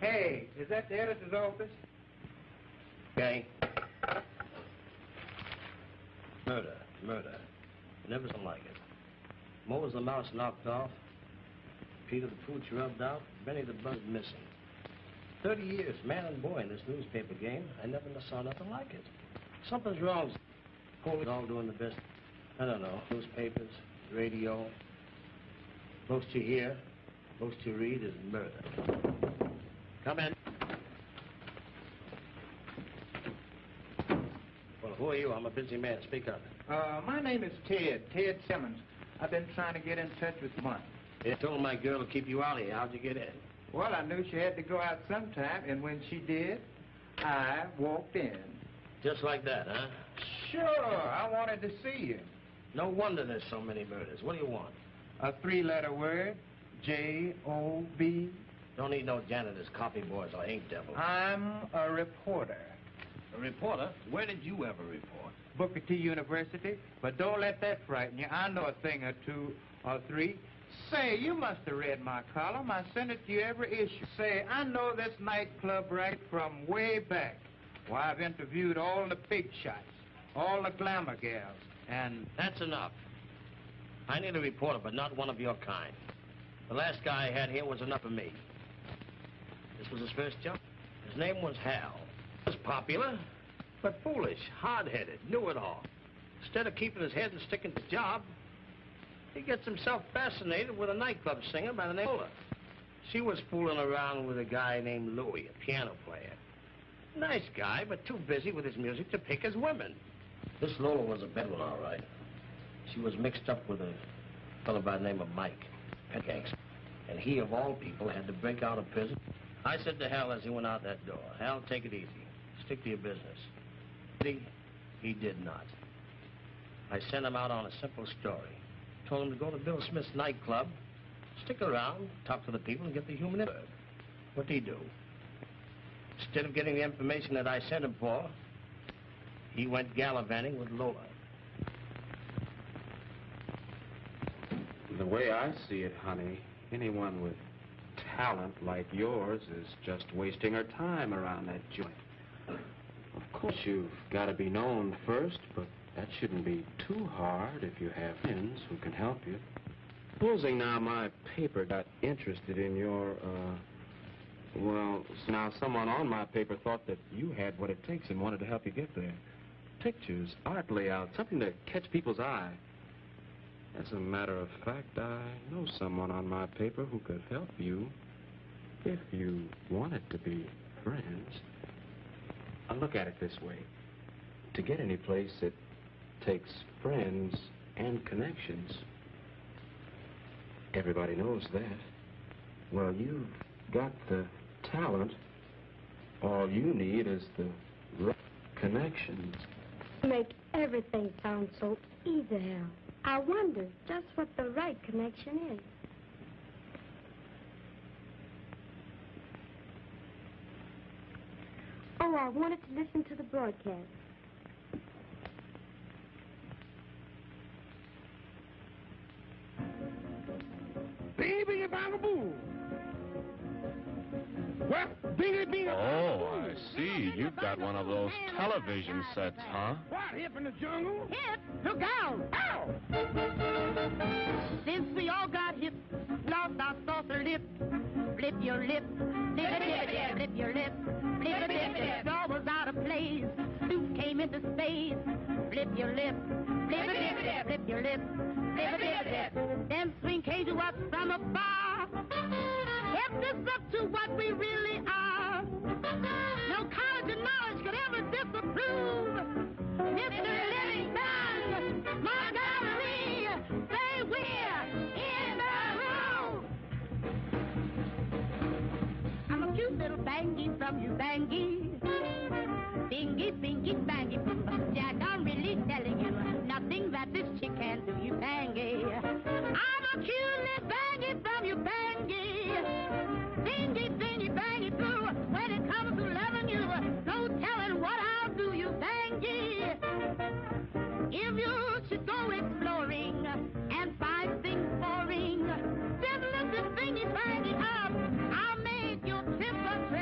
Hey, is that the editor's office? Okay. Murder. Never something like it. Mose the mouse knocked off. Peter the Pooch rubbed out. Benny the bug missing. 30 years, man and boy, in this newspaper game. I never saw nothing like it. Something's wrong. Police all doing the best. I don't know. Newspapers, radio. Most you hear, most you read is murder. Come in. Well, who are you? I'm a busy man. Speak up. My name is Ted Simmons. I've been trying to get in touch with you once. I told my girl to keep you out of here. How'd you get in? Well, I knew she had to go out sometime, and when she did, I walked in. Just like that, huh? Sure, I wanted to see you. No wonder there's so many murders. What do you want? A 3-letter word, J-O-B. Don't need no janitors, copy boys, or ink devils. I'm a reporter. A reporter? Where did you ever report? Booker T. University. But don't let that frighten you. I know a thing or two or three. Say, you must have read my column. I send it to you every issue. Say, I know this nightclub right from way back. Well, I've interviewed all the big shots, all the glamour gals, and... That's enough. I need a reporter, but not one of your kind. The last guy I had here was enough for me. This was his first job. His name was Hal. He was popular, but foolish, hard-headed, knew it all. Instead of keeping his head and sticking to the job, he gets himself fascinated with a nightclub singer by the name of Lola. She was fooling around with a guy named Louie, a piano player. Nice guy, but too busy with his music to pick his women. This Lola was a bad one, all right. She was mixed up with a fellow by the name of Mike, a gangster. And he, of all people, had to break out of prison. I said to Hal as he went out that door, Hal, take it easy. Stick to your business. He did not. I sent him out on a simple story. Told him to go to Bill Smith's nightclub, stick around, talk to the people, and get the human interest. What did he do? Instead of getting the information that I sent him for, he went gallivanting with Lola. The way I see it, honey, anyone with talent like yours is just wasting her time around that joint. Of course, you've got to be known first, but that shouldn't be too hard if you have friends who can help you. Supposing now my paper got interested in your, well, now someone on my paper thought that you had what it takes and wanted to help you get there. Pictures, art layout, something to catch people's eye. As a matter of fact, I know someone on my paper who could help you if you wanted to be friends. I'll look at it this way. To get any place, it takes friends and connections. Everybody knows that. Well, you've got the talent. All you need is the right connections. You make everything sound so easy, Hal. I wonder just what the right connection is. Oh, I wanted to listen to the broadcast. Baby, if I'm a bull. Well, bingy, oh, I see. You've got one of those television sets, huh? What, hip in the jungle? Hip? Look out! Ow! Since we all got hip, lost our saucer lip. Flip your lip, flip it, flip your lip, flip it. Straw was out of place, soup came into space. Flip your lip, flip it, flip your lip, flip it. Them swing came to us from afar, kept us up to what we really are. No college of knowledge could ever disapprove. Mr. Livingstone, Montgomery, say we're in the room. I'm a cute little bangy from you, bangy. Bingy, bingy, bangy, Jack, I'm really telling you, nothing that this chick can do, you bangy. I'm a cute little bangy from you, bangy. Bingy, bingy, bangy, blue. When it comes to loving you, no telling what I'll do, you bangy. If you should go exploring and find things boring, just listen, bingy, bangy up. I'll make your trip a trip.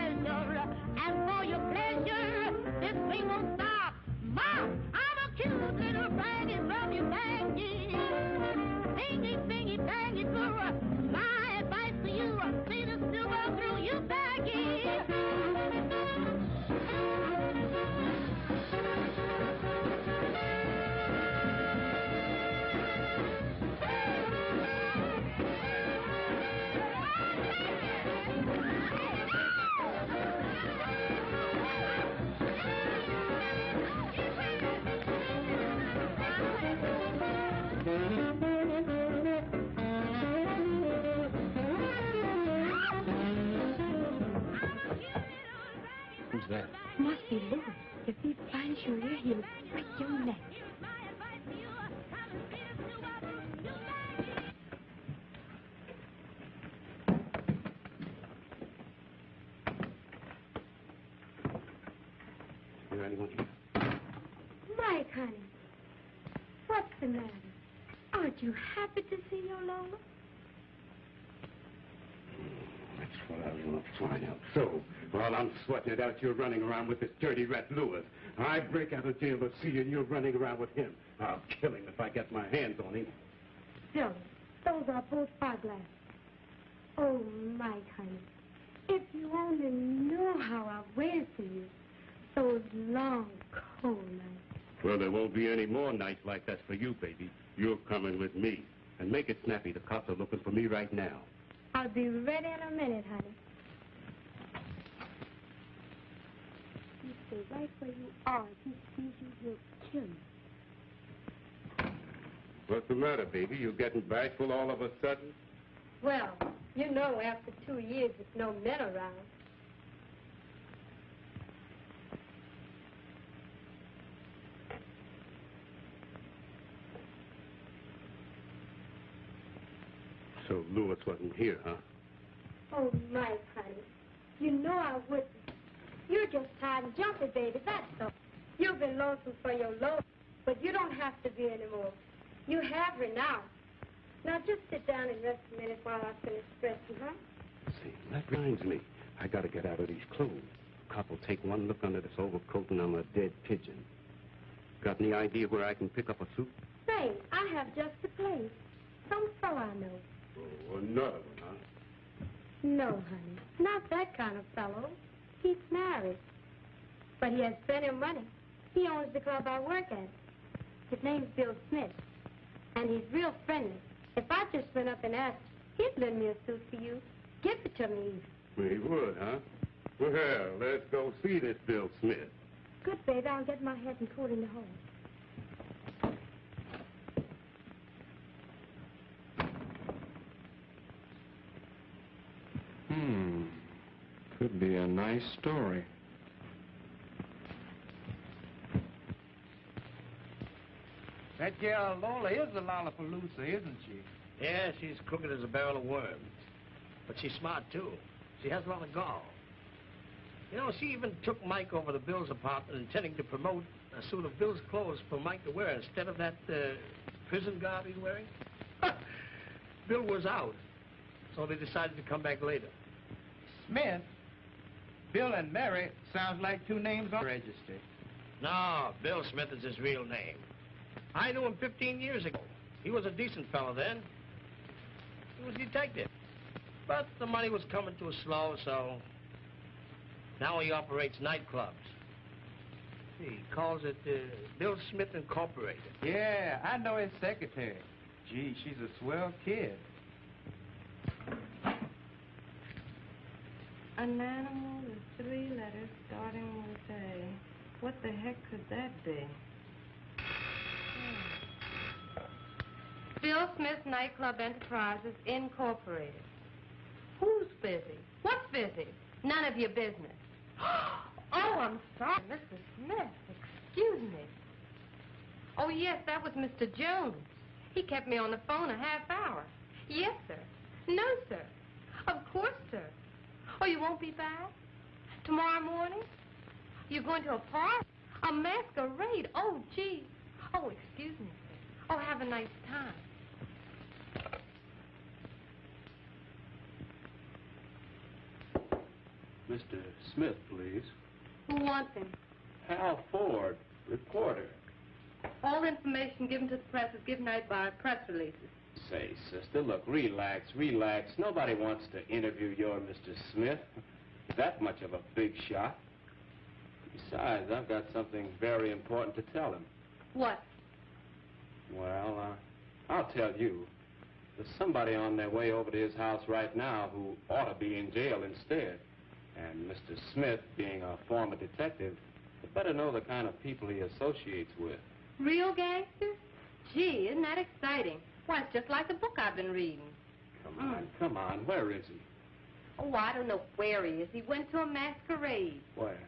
Who's that? Must be Louis. If he finds you here, he'll break your neck. Is there anyone here? Mike, honey. What's the matter? Aren't you happy to see your Lola? That's what I was going to find out. So, while I'm sweating it out, you're running around with this dirty rat Lewis. I break out of jail to see you, and you're running around with him. I'll kill him if I get my hands on him. Silly. Those are both eyeglasses. Oh, Mike, honey. If you only knew how I've waited for you. Those long, cold nights. Well, there won't be any more nights like that for you, baby. You're coming with me. And make it snappy. The cops are looking for me right now. I'll be ready in a minute, honey. You stay right where you are. If he sees you, he'll kill you. What's the matter, baby? You getting bashful all of a sudden? Well, you know, after 2 years with no men around. So Lewis wasn't here, huh? Oh, Mike, honey. You know I wouldn't. You're just tired and jumpy, baby, that's all. You've been lonesome for your Lola, but you don't have to be anymore. You have her now. Now just sit down and rest a minute while I finish dressing, huh? See, that reminds me. I gotta get out of these clothes. Cop will take one look under this overcoat and I'm a dead pigeon. Got any idea where I can pick up a suit? Say, I have just the place. Some fellow I know. Oh, another one, huh? No, honey. Not that kind of fellow. He's married. But he has plenty of money. He owns the club I work at. His name's Bill Smith. And he's real friendly. If I just went up and asked, he'd lend me a suit for you. Give it to me. Well, he would, huh? Well, let's go see this Bill Smith. Good, baby. I'll get my hat and coat in the hall. Could be a nice story. That gal Lola is a Lollapalooza, isn't she? Yeah, she's crooked as a barrel of worms. But she's smart, too. She has a lot of gall. You know, she even took Mike over to Bill's apartment intending to promote a suit of Bill's clothes for Mike to wear instead of that prison garb he's wearing. Bill was out, so they decided to come back later. Smith? Bill and Mary sounds like two names on the register. No, Bill Smith is his real name. I knew him 15 years ago. He was a decent fellow then. He was a detective. But the money was coming to us slow, so now he operates nightclubs. He calls it Bill Smith Incorporated. Yeah, I know his secretary. Gee, she's a swell kid. An animal with 3 letters starting with A. What the heck could that be? Bill Smith Nightclub Enterprises, Incorporated. Who's busy? What's busy? None of your business. Oh, I'm sorry, Mr. Smith. Excuse me. Oh, yes, that was Mr. Jones. He kept me on the phone a half hour. Yes, sir. No, sir. Of course, sir. Oh, you won't be back? Tomorrow morning? You're going to a party? A masquerade? Oh, gee. Oh, excuse me, sir. Oh, have a nice time. Mr. Smith, please. Who wants him? Hal Ford, reporter. All information given to the press is given out by press releases. Say, sister, look, relax, relax. Nobody wants to interview your Mr. Smith. That much of a big shot. Besides, I've got something very important to tell him. What? Well, I'll tell you. There's somebody on their way over to his house right now who ought to be in jail instead. And Mr. Smith, being a former detective, had better know the kind of people he associates with. Real gangsters? Gee, isn't that exciting? Why, it's just like the book I've been reading. Come on, where is he? Oh, I don't know where he is. He went to a masquerade. Where?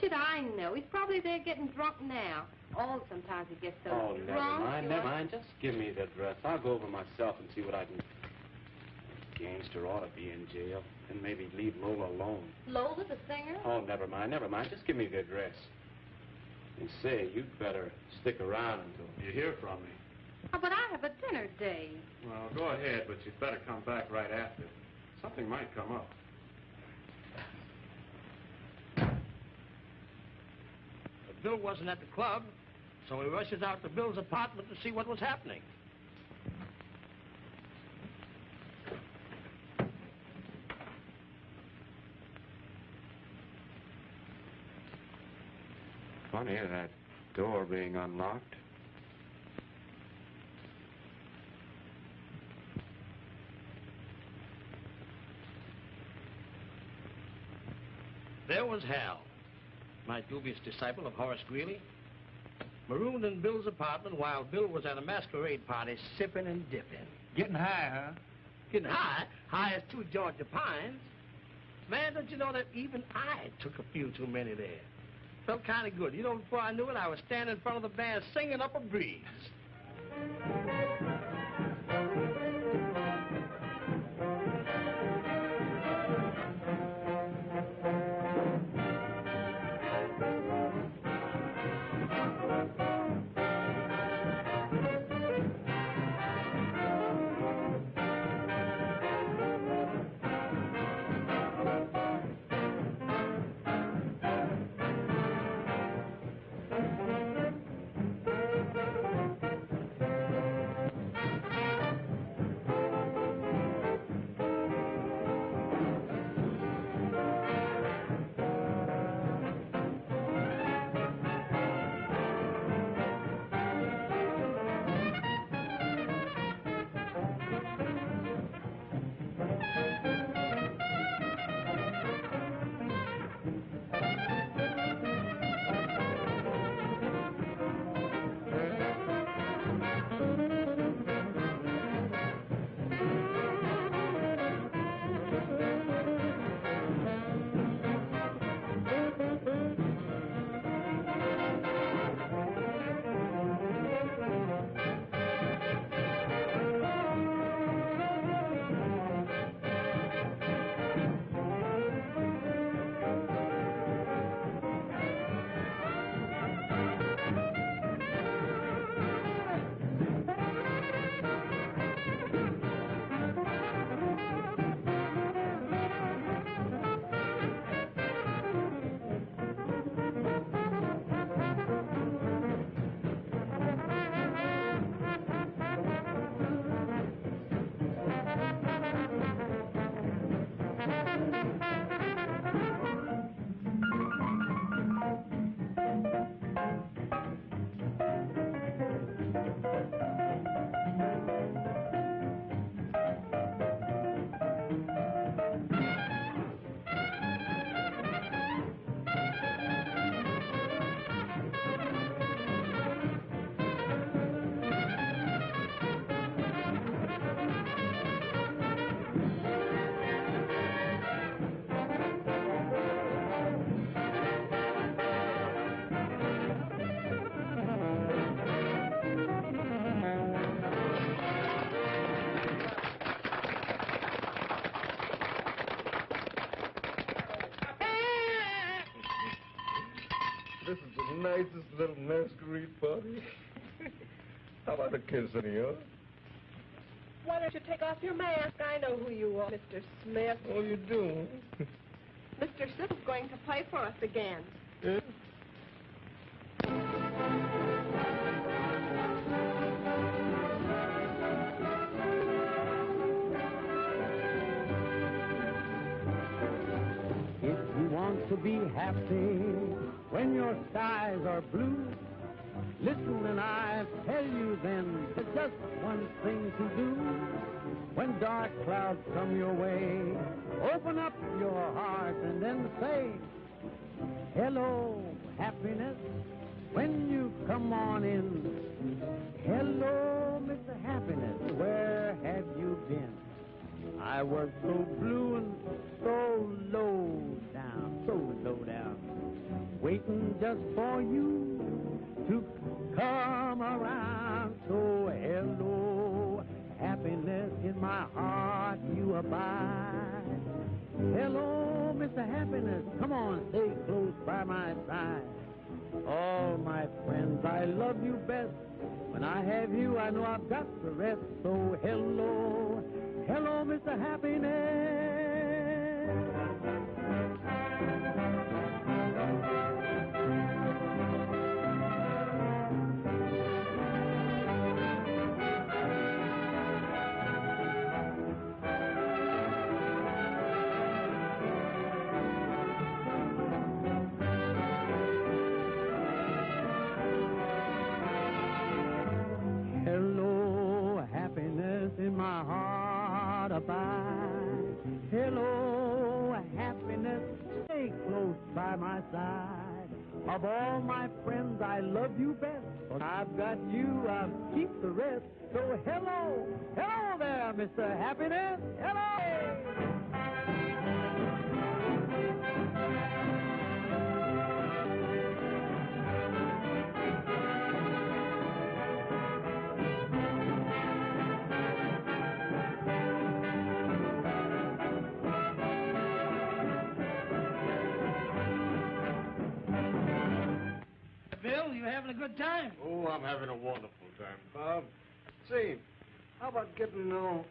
should I know? He's probably there getting drunk now. Oh, sometimes he gets so Oh, drunk. never mind. Just give me the address. I'll go over myself and see what I can... Gangster ought to be in jail. And maybe leave Lola alone. Lola, the singer? Oh, never mind. Just give me the address. And say, you'd better stick around until you hear from me. Oh, but I have a dinner date. Well, go ahead, but you'd better come back right after. Something might come up. But Bill wasn't at the club, so he rushes out to Bill's apartment to see what was happening. Funny, that door being unlocked. There was Hal, my dubious disciple of Horace Greeley, marooned in Bill's apartment while Bill was at a masquerade party sipping and dipping. Getting high, huh? Getting high? High as two Georgia pines. Man, don't you know that even I took a few too many there? Felt kind of good. You know, before I knew it, I was standing in front of the band singing up a breeze. This is the nicest little masquerade party. How about a kiss, anyhow? Why don't you take off your mask? I know who you are, Mr. Smith. Oh, you do? Mr. Smith is going to play for us again. Yeah? If you want to be happy when your skies are blue, listen and I tell you then, there's just one thing to do. When dark clouds come your way, open up your heart and then say, hello, happiness, when you come on in. Hello, Mr. Happiness, where have you been? I was so blue and so low down, waiting just for you to come around. So hello, happiness in my heart you abide. Hello, Mr. Happiness, come on, stay close by my side. All my friends, I love you best. When I have you, I know I've got the rest. So hello, hello, Mr. Happiness. Hello, happiness in my heart abide. Hello, happiness, stay close by my side. Of all my friends, I love you best. But I've got you, I'll keep the rest. So hello, hello there, Mr. Happiness. Hello! Bill, you having a good time? Oh, I'm having a wonderful time, Bob. Say, how about getting Noble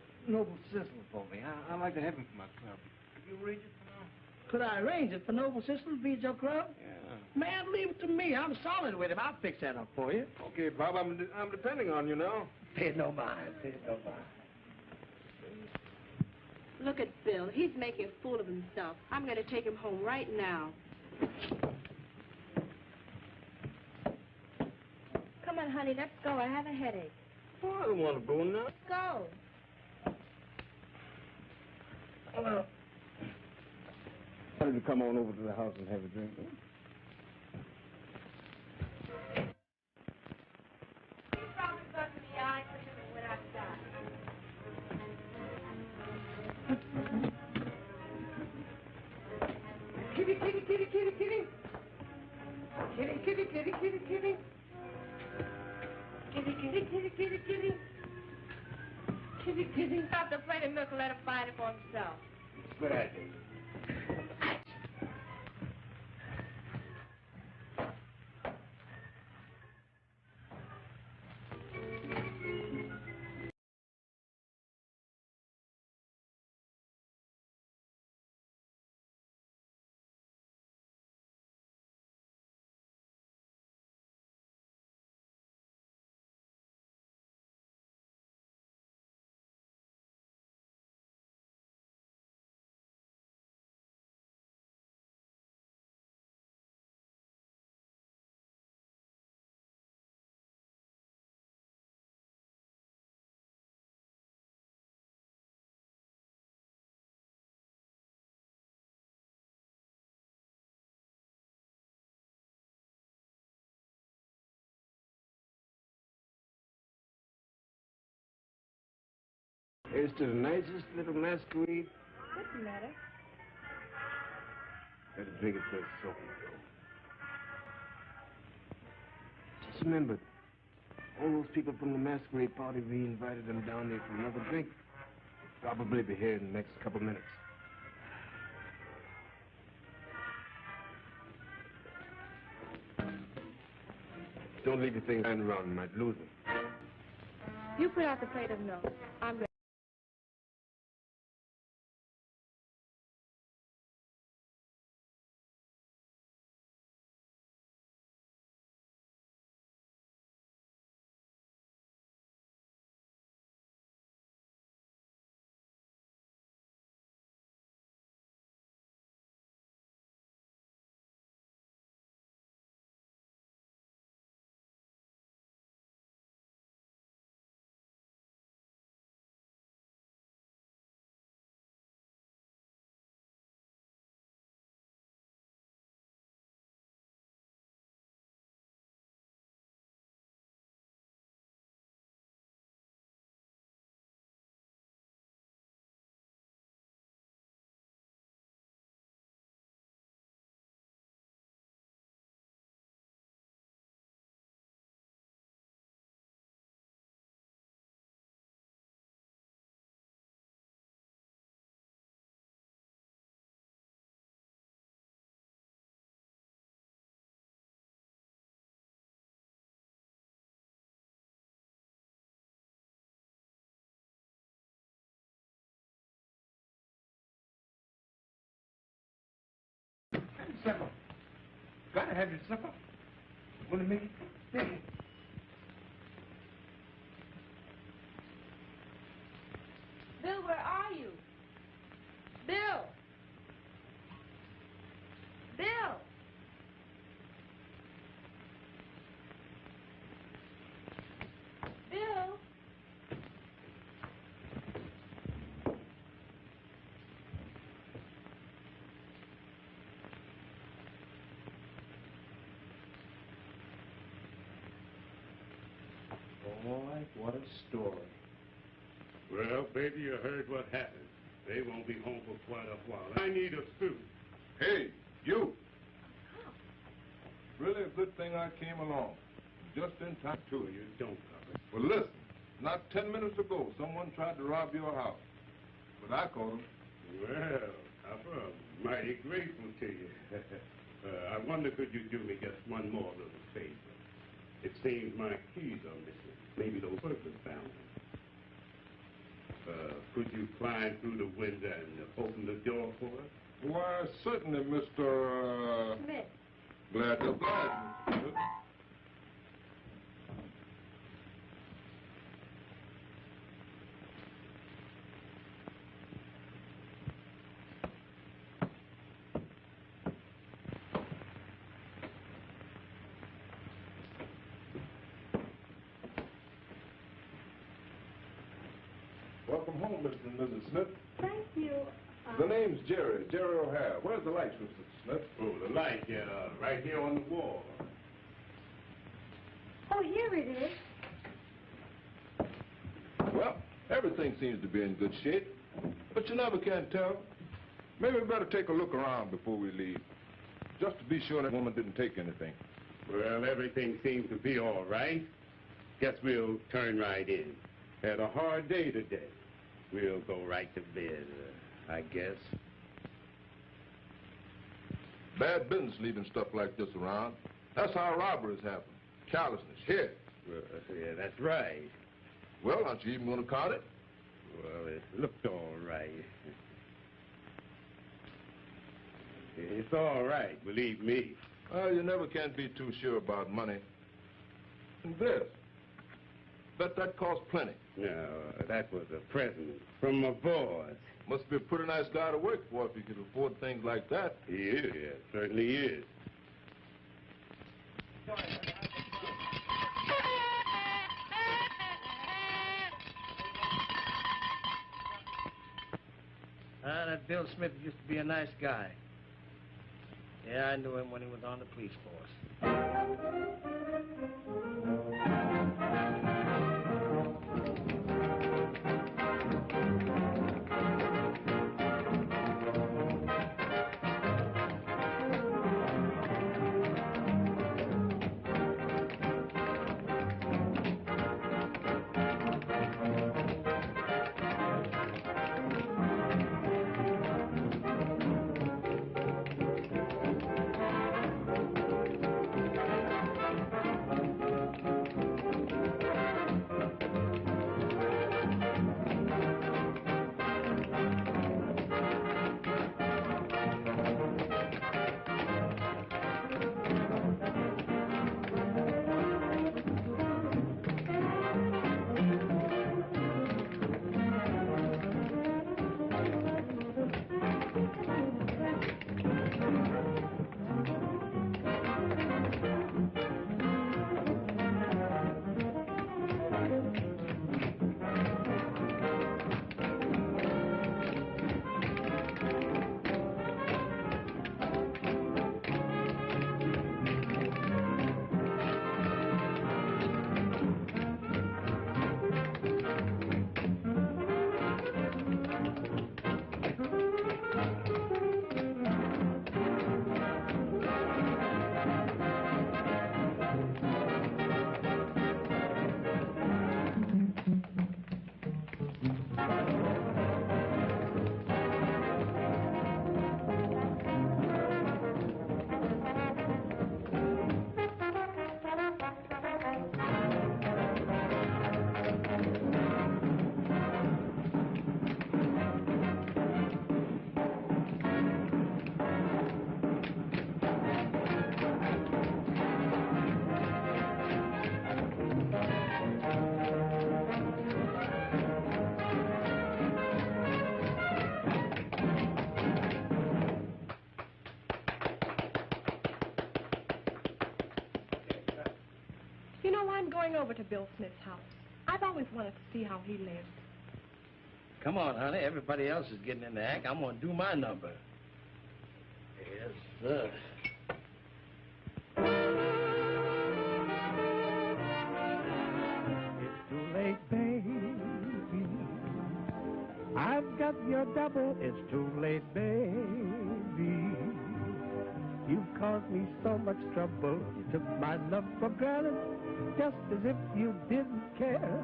Sissel for me? I'd like to have him for my club. Could you arrange it for now? Could I arrange it for Noble Sissel to be at your club? Yeah. Man, leave it to me. I'm solid with him. I'll fix that up for you. Okay, Bob, I'm depending on you now. Pay no mind. Pay no mind. Look at Bill. He's making a fool of himself. I'm going to take him home right now. Come on, honey, let's go. I have a headache. Oh, I don't want to go now. Go. Well, why don't you come on over to the house and have a drink? Huh? Kitty, kitty, kitty, kitty, kitty. Kitty, kitty, kitty, kitty, kitty. Kitty, kitty, kitty, kitty, kitty. Kitty, kitty. Stop the Freddie Milk and let him find it for himself. Good idea. Here's to the nicest little masquerade. What's the matter? Better drink it first, so. Just remember, all those people from the masquerade party, we invited them down there for another drink. Probably be here in the next couple minutes. Don't leave your things lying around. You might lose them. You put out the plate of milk. I'm ready. Supper. Gotta have your supper. Want to make it? Make it. Bill, where are you? Bill! Bill! Bill! Boy, what a story. Well, baby, you heard what happened. They won't be home for quite a while. I need a suit. Hey, you. Really a good thing I came along. Just in time. Two of you don't cover. Well, listen. Not 10 minutes ago, someone tried to rob your house. But I caught him. Well, Copper, I'm mighty grateful to you. I wonder, could you do me just one more little favor? It seems my keys are missing. Maybe those burglars found them. Could you climb through the window and open the door for us? Why, certainly, Mr. Smith. Glad to oblige, Mr. Smith. Welcome home, Mr. and Mrs. Smith. Thank you. The name's Jerry O'Hara. Where's the lights, Mr. Smith? Oh, the light, right here on the wall. Oh, here it is. Well, everything seems to be in good shape, but you never can tell. Maybe we better take a look around before we leave, just to be sure that woman didn't take anything. Well, everything seems to be all right. Guess we'll turn right in. Had a hard day today. We'll go right to bed, I guess. Bad business leaving stuff like this around. That's how robberies happen. Carelessness. Here. Well, yeah, that's right. Well, aren't you even going to count it? Well, it looked all right. It's all right, believe me. Well, you never can be too sure about money. And this. Bet that cost plenty. No, that was a present from my boss. Must be a pretty nice guy to work for if he could afford things like that. He is, yeah, certainly is. That Bill Smith used to be a nice guy. Yeah, I knew him when he was on the police force. You know, I'm going over to Bill Smith's house. I've always wanted to see how he lives. Come on, honey. Everybody else is getting in the act. I'm going to do my number. Yes, sir. It's too late, baby. I've got your double. It's too late, baby. You've caused me so much trouble. You took my love for granted, just as if you didn't care.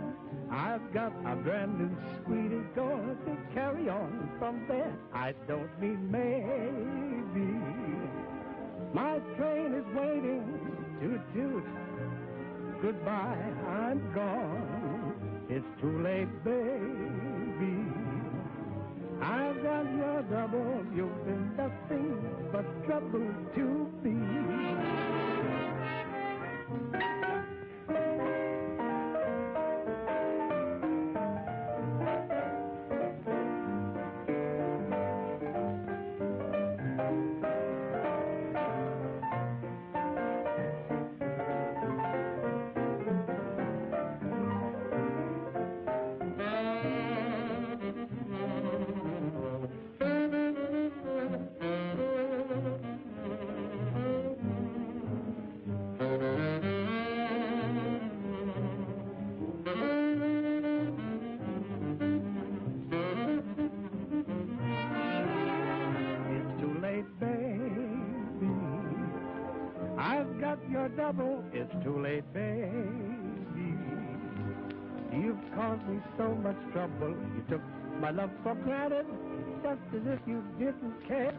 I've got a brand new sweetie going to carry on from there. I don't mean maybe. My train is waiting to toot. Goodbye, I'm gone. It's too late, baby. I've got your double. You've been nothing but trouble to me. It's too late, baby. You've caused me so much trouble. You took my love for granted, just as if you didn't care.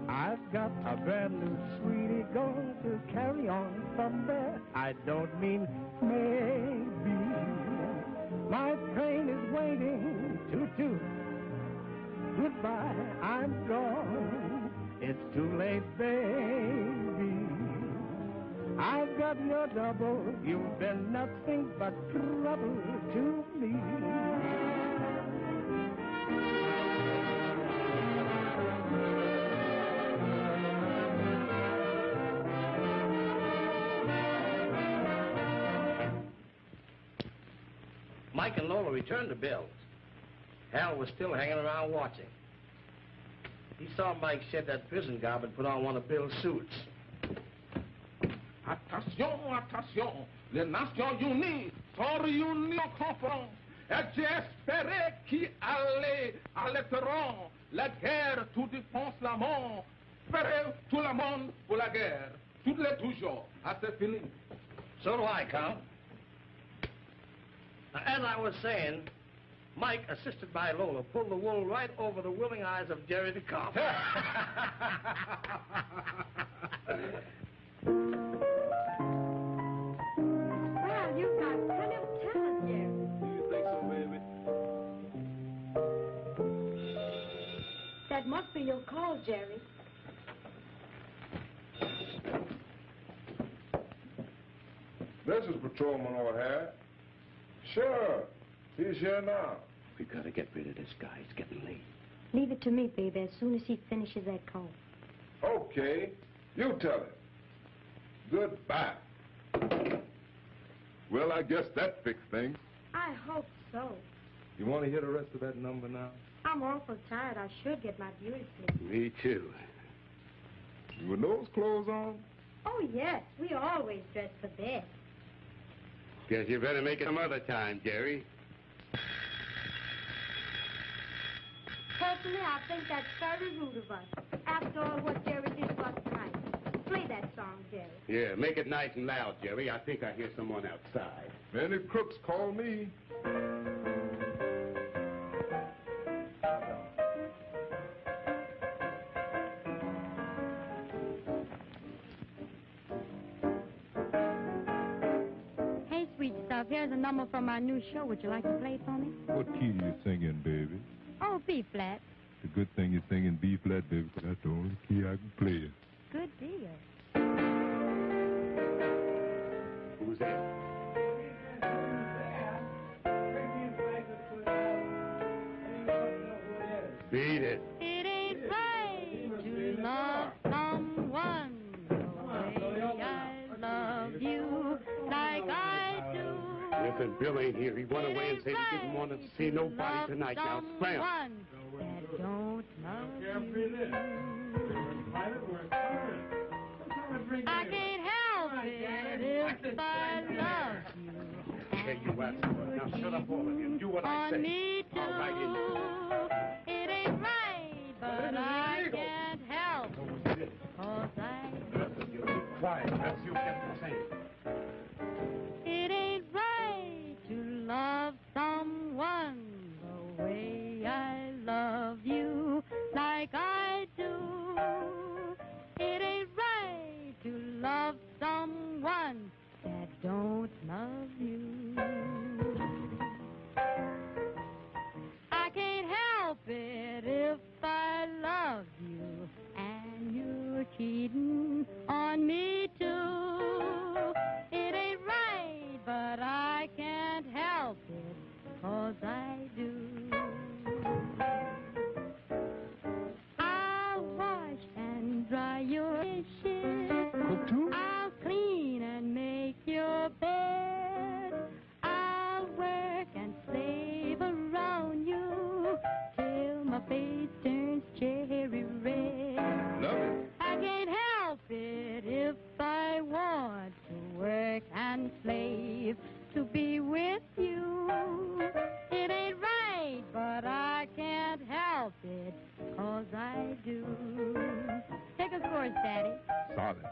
I've got a brand new sweetie going to carry on from there. I don't mean maybe. My train is waiting to toot. Goodbye, I'm gone. It's too late, baby. I've got your double. You've been nothing but trouble to me. Mike and Lola returned to Bill's. Hal was still hanging around watching. He saw Mike shed that prison garb and put on one of Bill's suits. Attention, attention, les Nations Unies sont réunies en conférence et j'espérais qu'il allait arrêteront la guerre, tout défense la mort, faire tout le monde pour la guerre, toutes les toujours, c'est fini. So do I, Count. Now, as I was saying, Mike, assisted by Lola, pulled the wool right over the willing eyes of Jerry the cop. Well, you've got plenty of talent, Jerry. Do you think so, baby? That must be your call, Jerry. This is Patrolman O'Hare. Sure, he's here now. We gotta get rid of this guy. It's getting late. Leave it to me, baby, as soon as he finishes that call. Okay, you tell him. Goodbye. Well, I guess that fixed things. I hope so. You want to hear the rest of that number now? I'm awful tired. I should get my beauty sleep. Me too. With those clothes on? Oh, yes. We always dress for bed. Guess you better make it some other time, Jerry. Personally, I think that's very rude of us. After all what Jerry did to us tonight. Play that song, Jerry. Yeah, make it nice and loud, Jerry. I think I hear someone outside. Many crooks call me. Hey, sweet stuff, here's a number from my new show. Would you like to play it for me? What key do you sing in, baby? Oh, B flat. The good thing you sing in B flat, baby, 'cause that's the only key I can play it. Good deal. Who's that? Beat it. It ain't right to love someone the way I love you, like I Listen, Bill ain't here. He went away and said he didn't want to see nobody tonight. Now, scram. That don't love you. I can't help it if I love you. Hey, you asshole. Now, shut up, all of you. Do what I say. On me too. All right, it ain't right, but I can't help it. 'Cause I you be quiet, else you'll get the same. It ain't right to love someone the way I love you, like I do. It ain't right to love someone that don't love you. I can't help it if I love you and you're cheating on me too. It ain't right, but I can't help it, 'cause I do. I'll wash and dry your dishes. Cook too? I'll clean and make your bed. I'll work and slave around you till my face turns cherry red. Love it. I can't help it if I want to work and slave to be with you. It ain't right, but I can't help it, 'cause I do. Take a course, Daddy. Solid.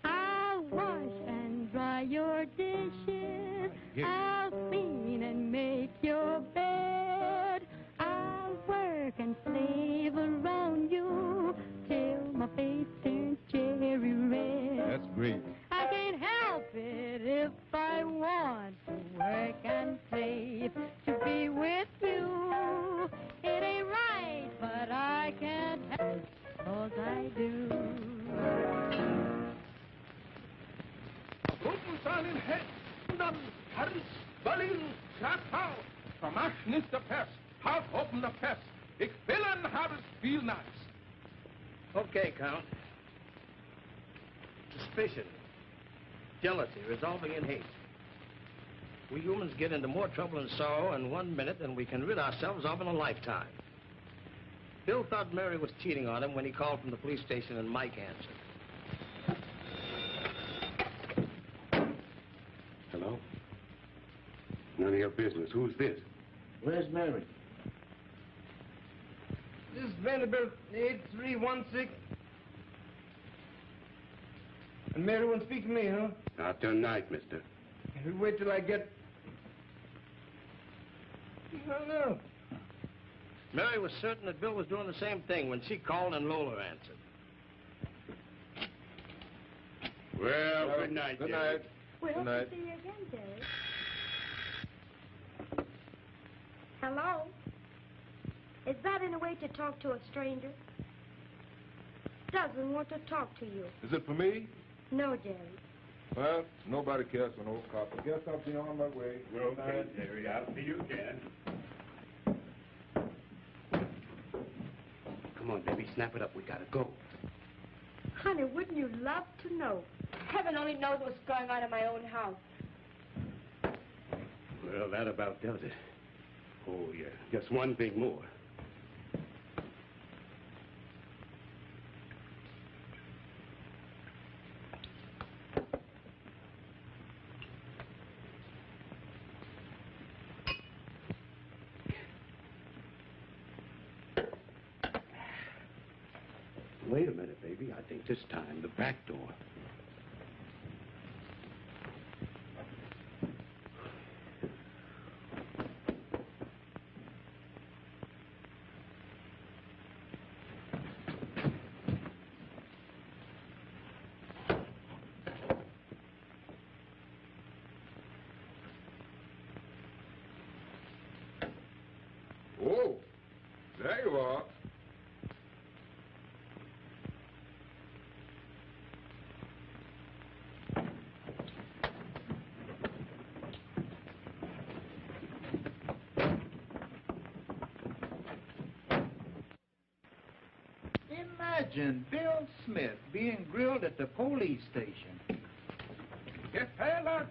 I'll wash and dry your dishes. I'll clean and make your bed. I'll work and slave around you till my face turns cherry red. That's great. I can't help it if I want to work and slave to be with you. It ain't right, but I can't help it, 'cause I do. Guten seinen Händen, Harris, Berlin, Schafau, vermacht nicht der Pest, halt open the Pest. Ich willen habe es viel nice. Okay, Count. Suspicion, jealousy, resolving in hate. We humans get into more trouble and sorrow in 1 minute than we can rid ourselves of in a lifetime. Bill thought Mary was cheating on him when he called from the police station and Mike answered. Hello? None of your business. Who's this? Where's Mary? This is Vanderbilt 8316. And Mary won't speak to me, huh? Not tonight, mister. You wait till I get... No. Mary was certain that Bill was doing the same thing when she called and Lola answered. Well, good night, Good Jerry. night. We hope night. to see you again, Jerry. Hello? Is that any way to talk to a stranger? Doesn't want to talk to you. Is it for me? No, Jerry. Well, nobody cares for no cop. I guess I'll be on my way. Good Okay, night. Jerry. I'll see you again. Come on, baby. Snap it up. We gotta go. Honey, wouldn't you love to know? Heaven only knows what's going on in my own house. Well, that about does it. Oh, yeah. Just one thing more. Wait a minute, baby. I think this time the back door. Oh, there you are. Imagine Bill Smith being grilled at the police station. Gefehler,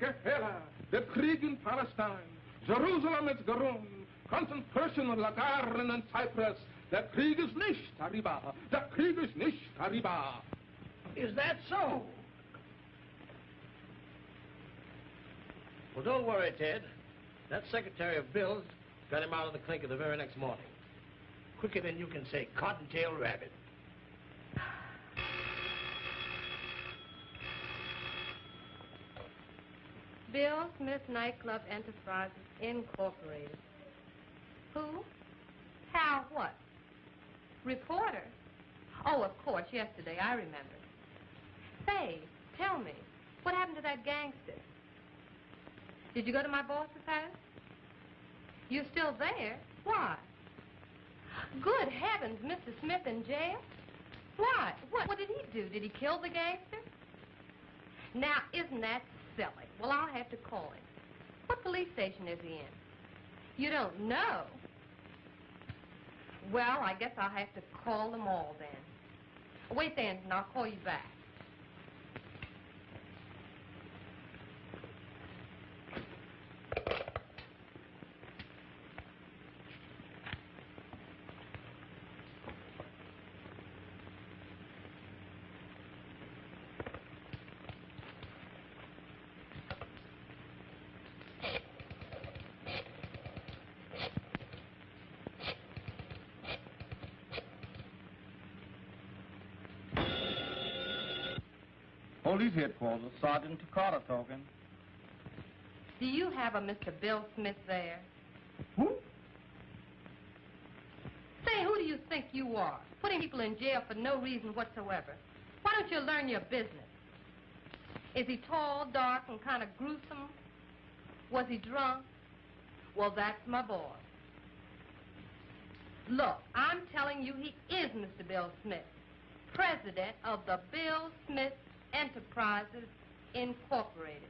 der Krieg in Palestine. Jerusalem ist gerungen. Concentration Lagaren und Cyprus. Der Krieg ist nicht arriba. Der Krieg ist nicht arriba. Is that so? Well, don't worry, Ted. That Secretary of Bill's got him out of the clinker the very next morning. Quicker than you can say cottontail rabbit. Bill Smith Nightclub Enterprises, Incorporated. Who? Hal what? Reporter? Oh, of course, yesterday, I remember. Say, tell me, what happened to that gangster? Did you go to my boss's house? You're still there? Why? Good heavens, Mr. Smith in jail? Why? What did he do? Did he kill the gangster? Now, isn't that silly? Well, I'll have to call him. What police station is he in? You don't know? Well, I guess I'll have to call them all then. Wait then, and I'll call you back. Police headquarters, Sergeant Takata talking. Do you have a Mr. Bill Smith there? Who? Say, who do you think you are? Putting people in jail for no reason whatsoever. Why don't you learn your business? Is he tall, dark, and kind of gruesome? Was he drunk? Well, that's my boy. Look, I'm telling you he is Mr. Bill Smith, president of the Bill Smith Enterprises, Incorporated.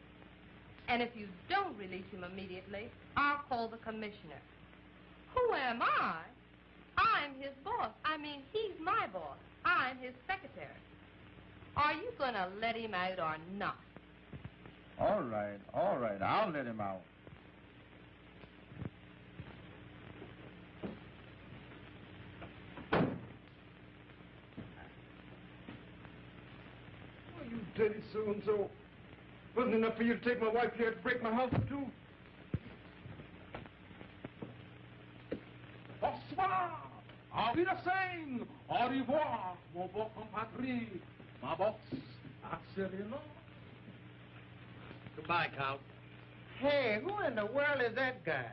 And if you don't release him immediately, I'll call the commissioner. Who am I? I'm his boss. I mean, he's my boss. I'm his secretary. Are you going to let him out or not? All right, I'll let him out. You dirty so-and-so. Wasn't enough for you to take my wife here to break my house too? Bonsoir. Auf Wiedersehen. Au revoir, mon beau compatriote. Ma boss, Axelino. Goodbye, Count. Hey, who in the world is that guy?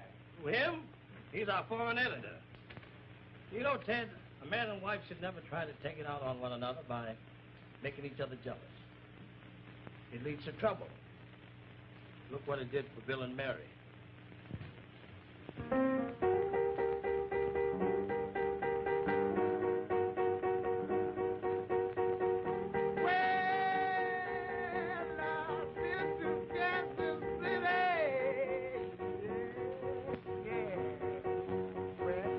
Him? He's our foreign editor. You know, Ted, a man and wife should never try to take it out on one another by making each other jealous. It leads to trouble. Look what it did for Bill and Mary.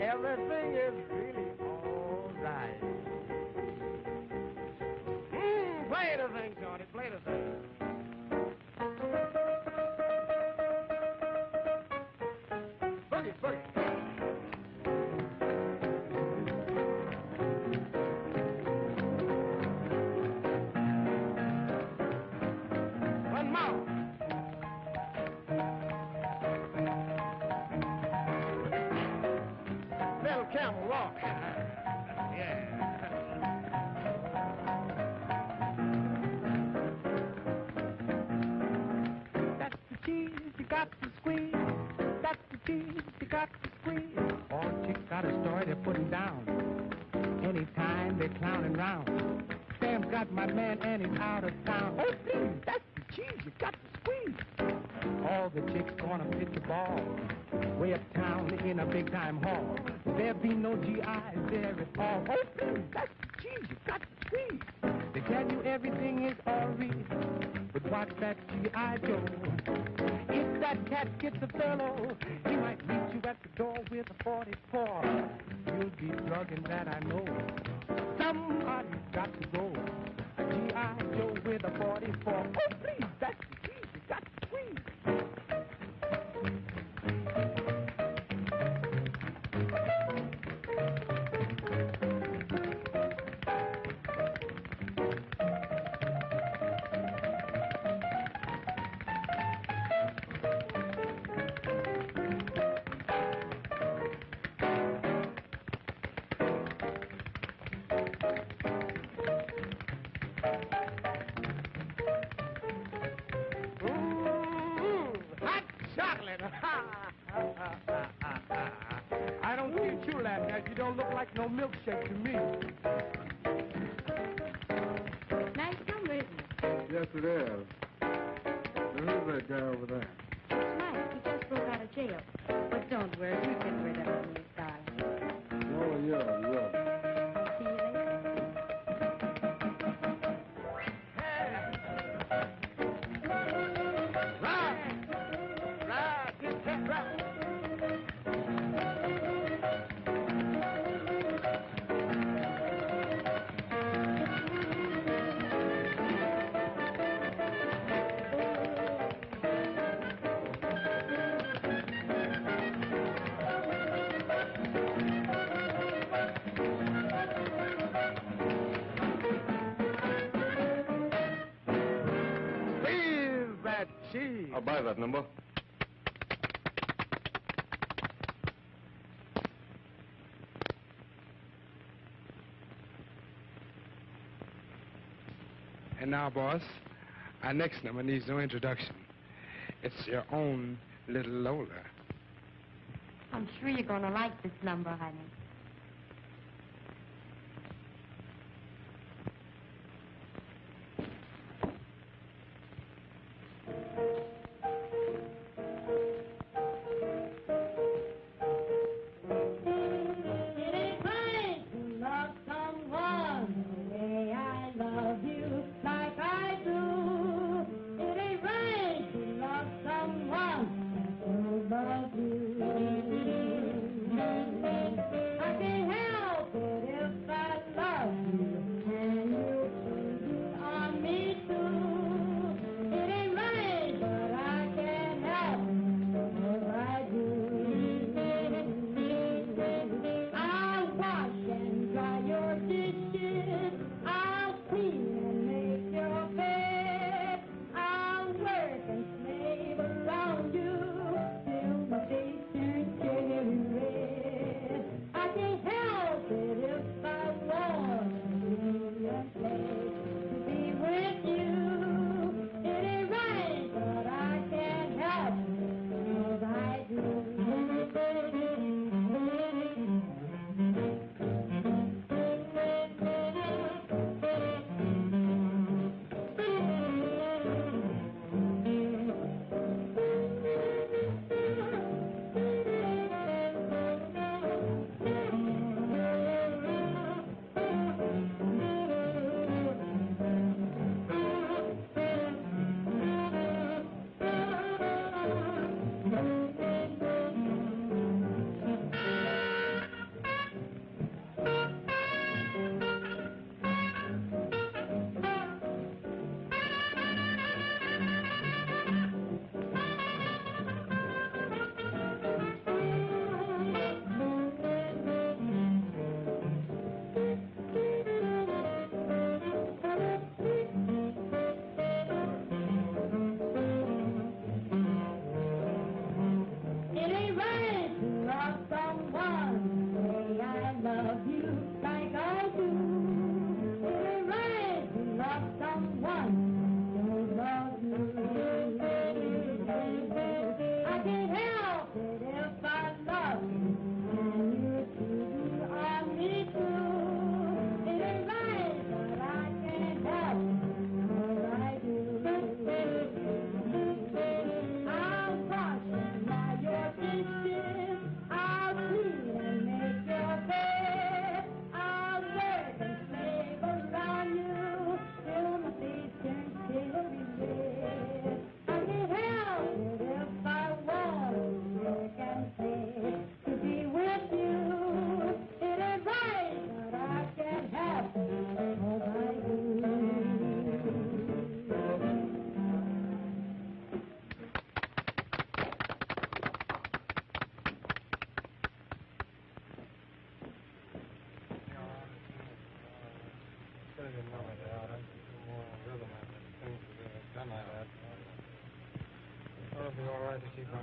Everything is really all right. Play the thing, Johnny, play the thing. Boogie, boogie. One more. Little Camel Rock. around. Sam's got my man and he's out of town. Oh, please, that's the cheese you got to squeeze. All the chicks gonna pitch a ball way uptown in a big-time hall. There be no GIs there at all. Oh, please, that's the cheese you got to squeeze. They tell you everything is all real, but watch that G.I. Joe. If that cat gets a fellow, he might meet you at the door with a 44. You'll be drugging that, I know. Somebody's got to go. A G.I. Joe with a 44. Oh, please, that's the cheese you got to squeeze. I don't see what you laughing at. You don't look like no milkshake to me. Nice number, isn't it? Yes, it is. Now, who's that guy over there? It's Mike. He just broke out of jail. But don't worry, you can wear that on me, darling. Oh, yeah, yeah. See you later. I'll buy that number. And now, boss, our next number needs no introduction. It's your own little Lola. I'm sure you're going to like this number, honey.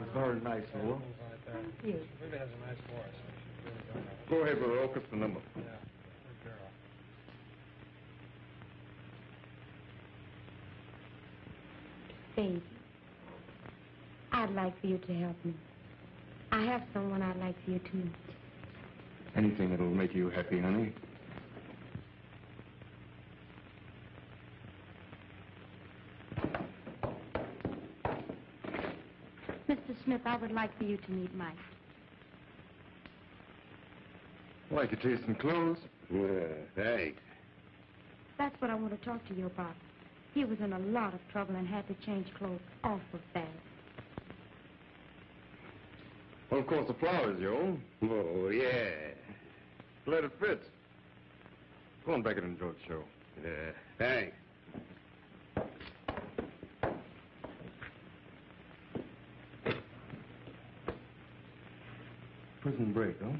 It's very nice, Lou. Thank you. Really has a nice voice. Go ahead, brother. Oak up the number. Yeah, good girl. Baby, I'd like for you to help me. I have someone I'd like for you to meet. Anything that'll make you happy, honey. Mr. Smith, I would like for you to meet Mike. Like your taste in clothes? Thanks. That's what I want to talk to you about. He was in a lot of trouble and had to change clothes awful fast. Well, of course, the flower's your own. Oh, yeah. Glad it fits. Go on back and enjoy the show. Thanks. Prison break, huh?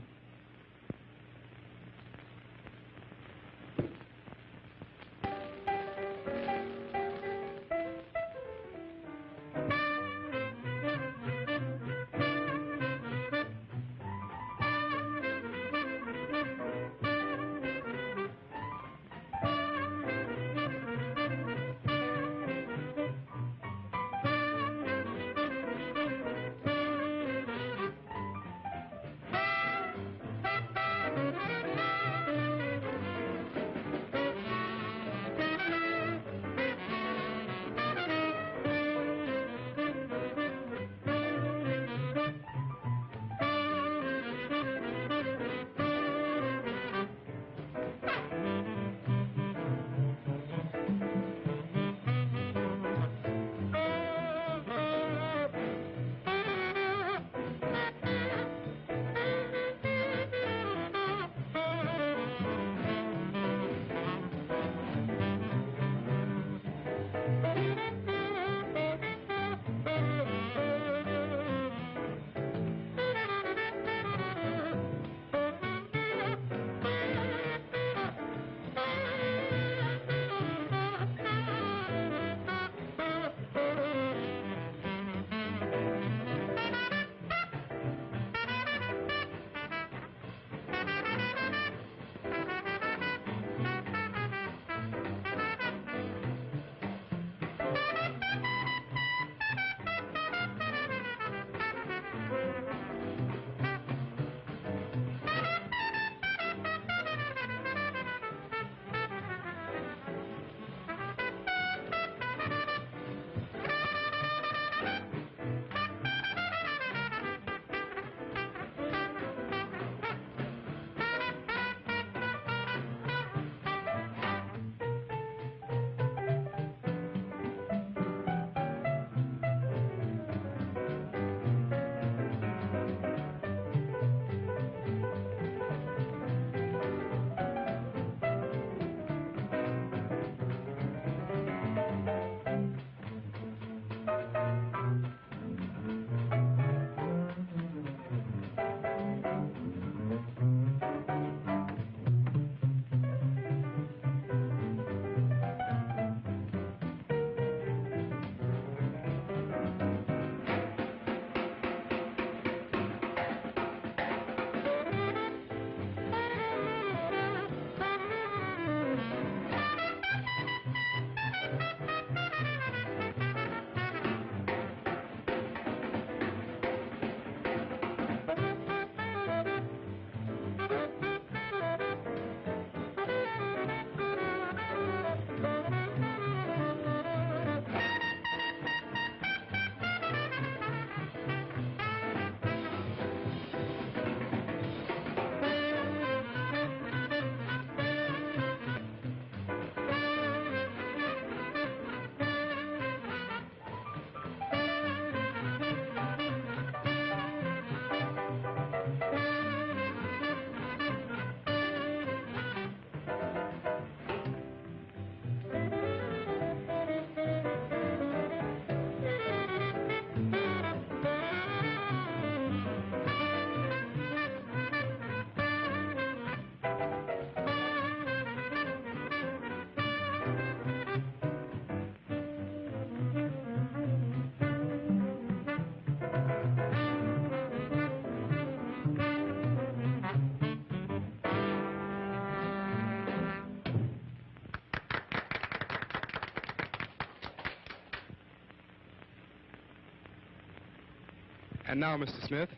And now, Mr. Smith,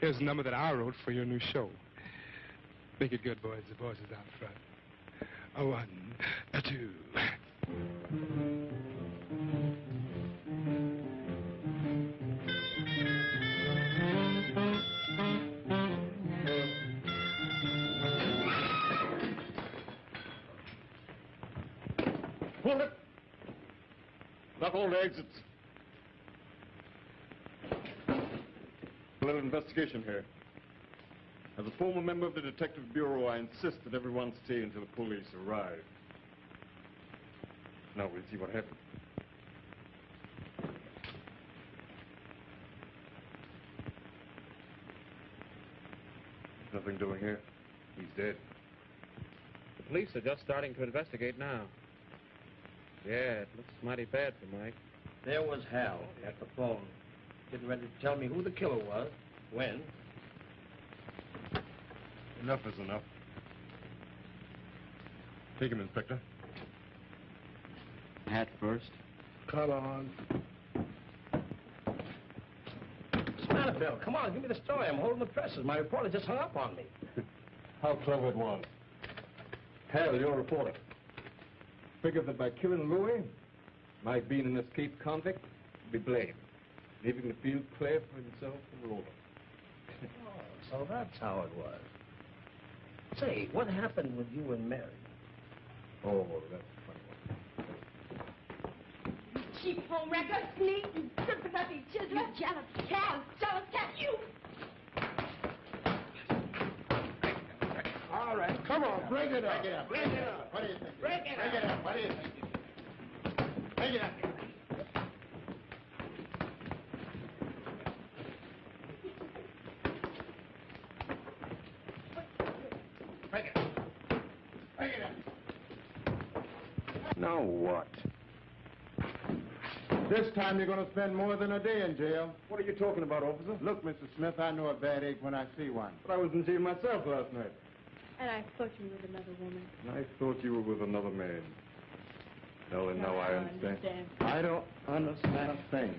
here's a number that I wrote for your new show. Make it good, boys. The voices out front. A 1, a 2. Hold it! Lock all the exits. A little investigation here. As a former member of the Detective Bureau, I insist that everyone stay until the police arrive. Now we'll see what happens. Nothing doing here. He's dead. The police are just starting to investigate now. Yeah, it looks mighty bad for Mike. There was Hal at the phone, getting ready to tell me who the killer was, when. Enough is enough. Take him, Inspector. Hat first. Come on. What's the matter, Bill? Come on, give me the story. I'm holding the presses. My reporter just hung up on me. How clever it was. Hal, you're a reporter. Figured that by killing Louis, Mike being an escaped convict, would be blamed, leaving the field clear for himself and Lola. Oh, so that's how it was. Say, what happened with you and Mary? Oh, that's a funny one. Cheap home wrecker, sneak, you sympathetic chiseler. You jealous cat, you! All right, come on, break it up. Break it up. Break it up. What do you think? Break it up. What do you think? Break it up. Break it up. Break it up. Now what? This time you're going to spend more than a day in jail. What are you talking about, officer? Look, Mr. Smith, I know a bad egg when I see one. But I was in jail myself last night. And I thought you were with another woman. And I thought you were with another man. Helen, now I understand. I don't understand a thing.